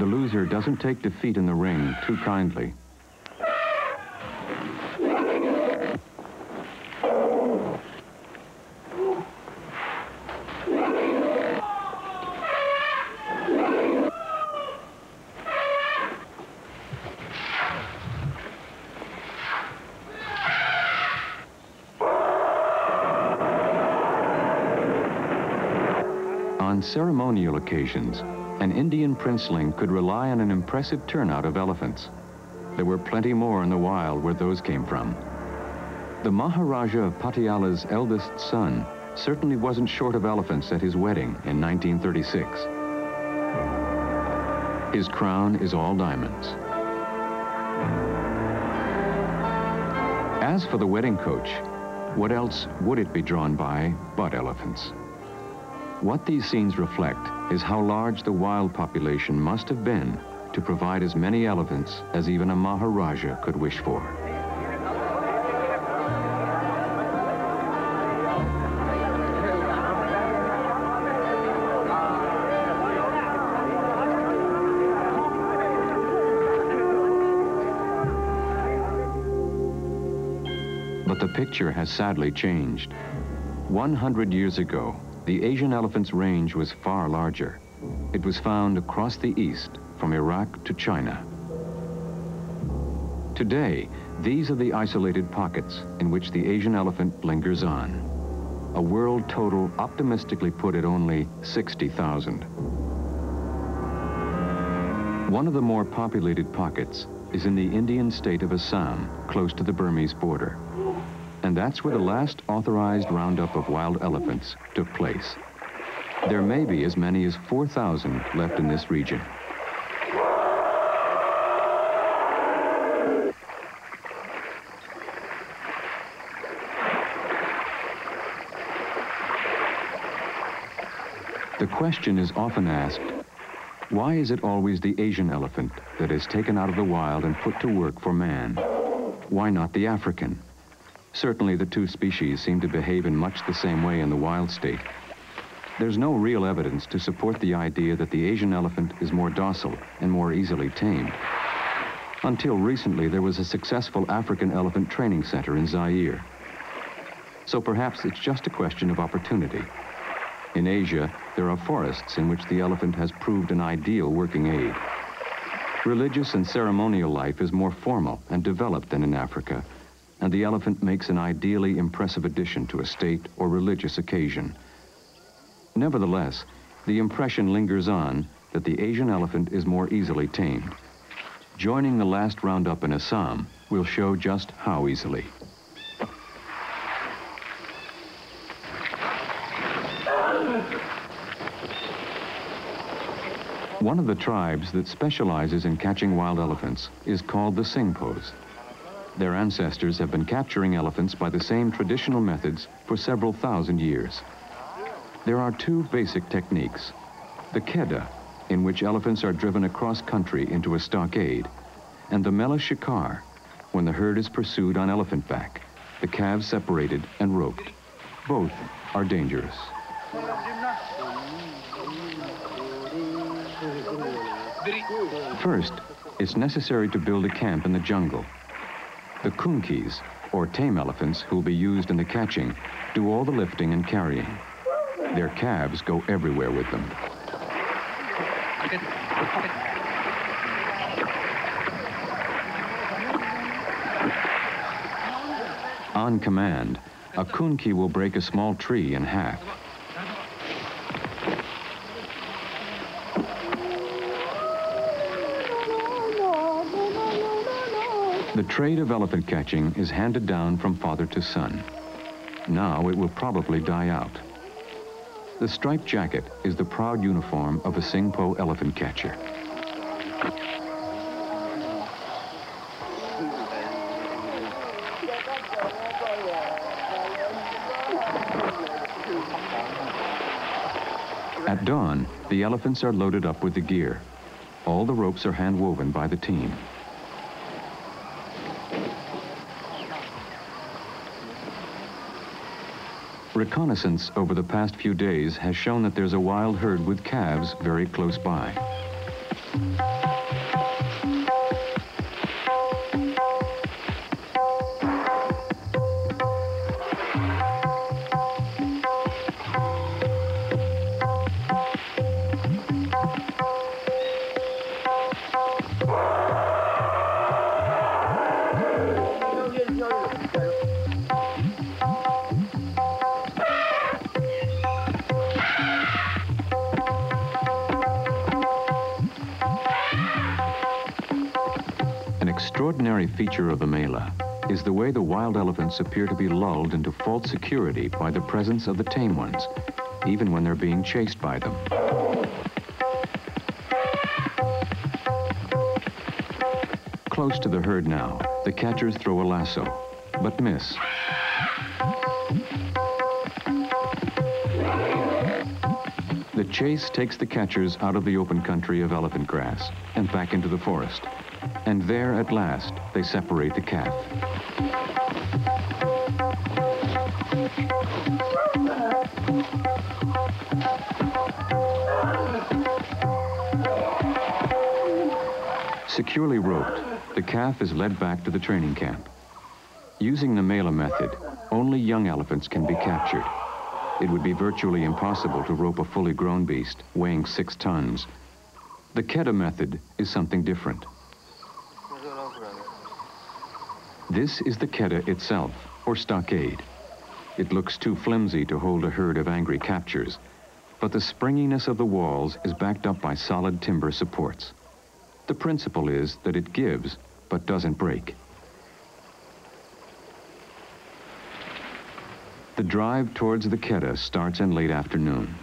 loser doesn't take defeat in the ring too kindly. On ceremonial occasions, an Indian princeling could rely on an impressive turnout of elephants. There were plenty more in the wild where those came from. The Maharaja of Patiala's eldest son certainly wasn't short of elephants at his wedding in 1936. His crown is all diamonds. As for the wedding coach, what else would it be drawn by but elephants? What these scenes reflect is how large the wild population must have been to provide as many elephants as even a Maharaja could wish for. But the picture has sadly changed. 100 years ago, the Asian elephant's range was far larger. It was found across the east, from Iraq to China. Today, these are the isolated pockets in which the Asian elephant lingers on. A world total optimistically put at only 60,000. One of the more populated pockets is in the Indian state of Assam, close to the Burmese border. And that's where the last authorized roundup of wild elephants took place. There may be as many as 4,000 left in this region. The question is often asked, why is it always the Asian elephant that is taken out of the wild and put to work for man? Why not the African? Certainly the two species seem to behave in much the same way in the wild state. There's no real evidence to support the idea that the Asian elephant is more docile and more easily tamed. Until recently, there was a successful African elephant training center in Zaire. So perhaps it's just a question of opportunity. In Asia, there are forests in which the elephant has proved an ideal working aid. Religious and ceremonial life is more formal and developed than in Africa, and the elephant makes an ideally impressive addition to a state or religious occasion. Nevertheless, the impression lingers on that the Asian elephant is more easily tamed. Joining the last roundup in Assam will show just how easily. One of the tribes that specializes in catching wild elephants is called the Singpos. Their ancestors have been capturing elephants by the same traditional methods for several thousand years. There are two basic techniques. The keda, in which elephants are driven across country into a stockade, and the mela shikar, when the herd is pursued on elephant back, the calves separated and roped. Both are dangerous. First, it's necessary to build a camp in the jungle. The kunkis, or tame elephants who will be used in the catching, do all the lifting and carrying. Their calves go everywhere with them. On command, a kunki will break a small tree in half. The trade of elephant catching is handed down from father to son. Now it will probably die out. The striped jacket is the proud uniform of a Singpo elephant catcher. At dawn, the elephants are loaded up with the gear. All the ropes are hand-woven by the team. Reconnaissance over the past few days has shown that there's a wild herd with calves very close by. extraordinary feature of the mela is the way the wild elephants appear to be lulled into false security by the presence of the tame ones, even when they're being chased by them. Close to the herd now, the catchers throw a lasso, but miss. The chase takes the catchers out of the open country of elephant grass and back into the forest. And there, at last, they separate the calf. Securely roped, the calf is led back to the training camp. Using the mela method, only young elephants can be captured. It would be virtually impossible to rope a fully grown beast weighing 6 tons. The Keda method is something different. This is the Keda itself, or stockade. It looks too flimsy to hold a herd of angry captures, but the springiness of the walls is backed up by solid timber supports. The principle is that it gives, but doesn't break. The drive towards the Keda starts in late afternoon.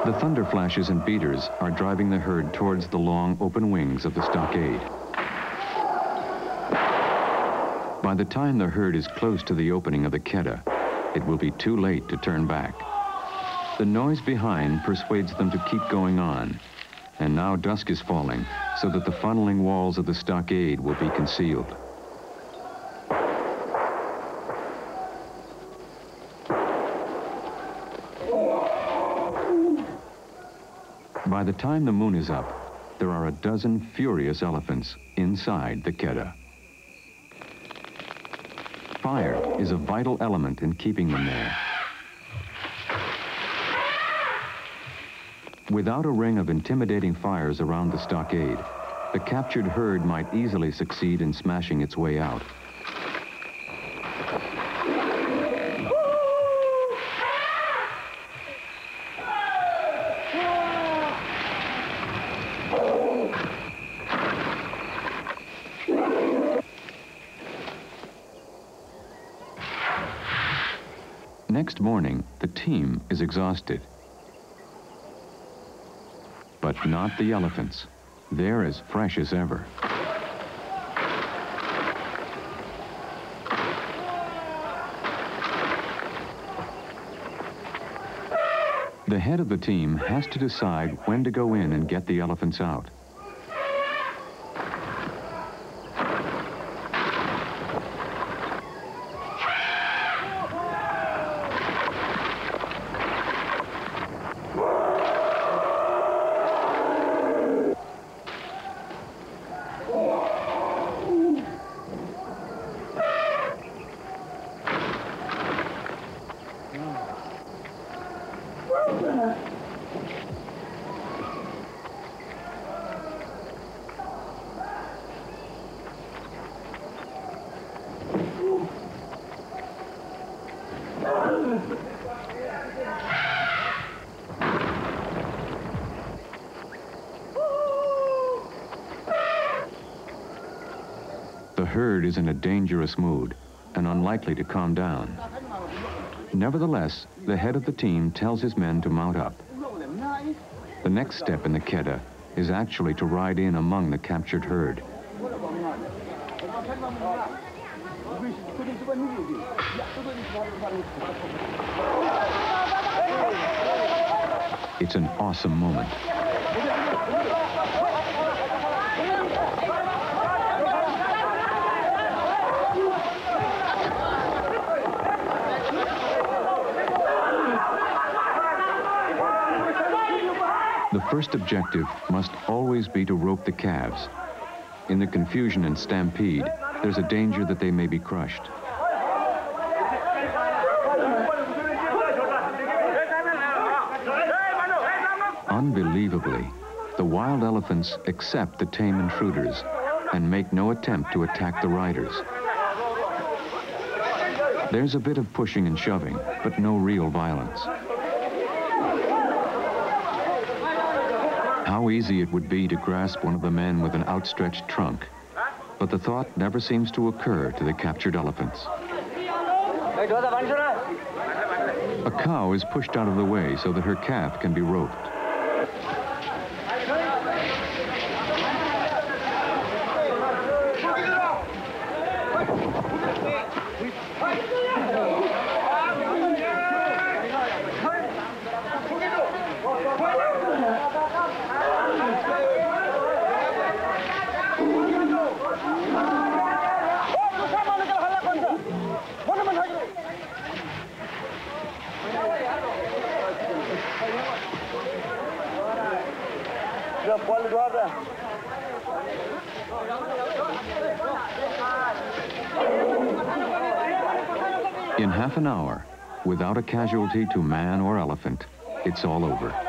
The thunder flashes and beaters are driving the herd towards the long, open wings of the stockade. By the time the herd is close to the opening of the Keda, it will be too late to turn back. The noise behind persuades them to keep going on, and now dusk is falling so that the funneling walls of the stockade will be concealed. By the time the moon is up, there are a dozen furious elephants inside the Keda. Fire is a vital element in keeping them there. Without a ring of intimidating fires around the stockade, the captured herd might easily succeed in smashing its way out. Next morning, the team is exhausted. But not the elephants. They're as fresh as ever. The head of the team has to decide when to go in and get the elephants out. The herd is in a dangerous mood and unlikely to calm down. Nevertheless, the head of the team tells his men to mount up. The next step in the Keda is actually to ride in among the captured herd. It's an awesome moment. The first objective must always be to rope the calves. In the confusion and stampede, there's a danger that they may be crushed. Unbelievably, The wild elephants accept the tame intruders and make no attempt to attack the riders. There's a bit of pushing and shoving, but no real violence. How easy it would be to grasp one of the men with an outstretched trunk, but the thought never seems to occur to the captured elephants. A cow is pushed out of the way so that her calf can be roped. In half an hour, without a casualty to man or elephant, it's all over.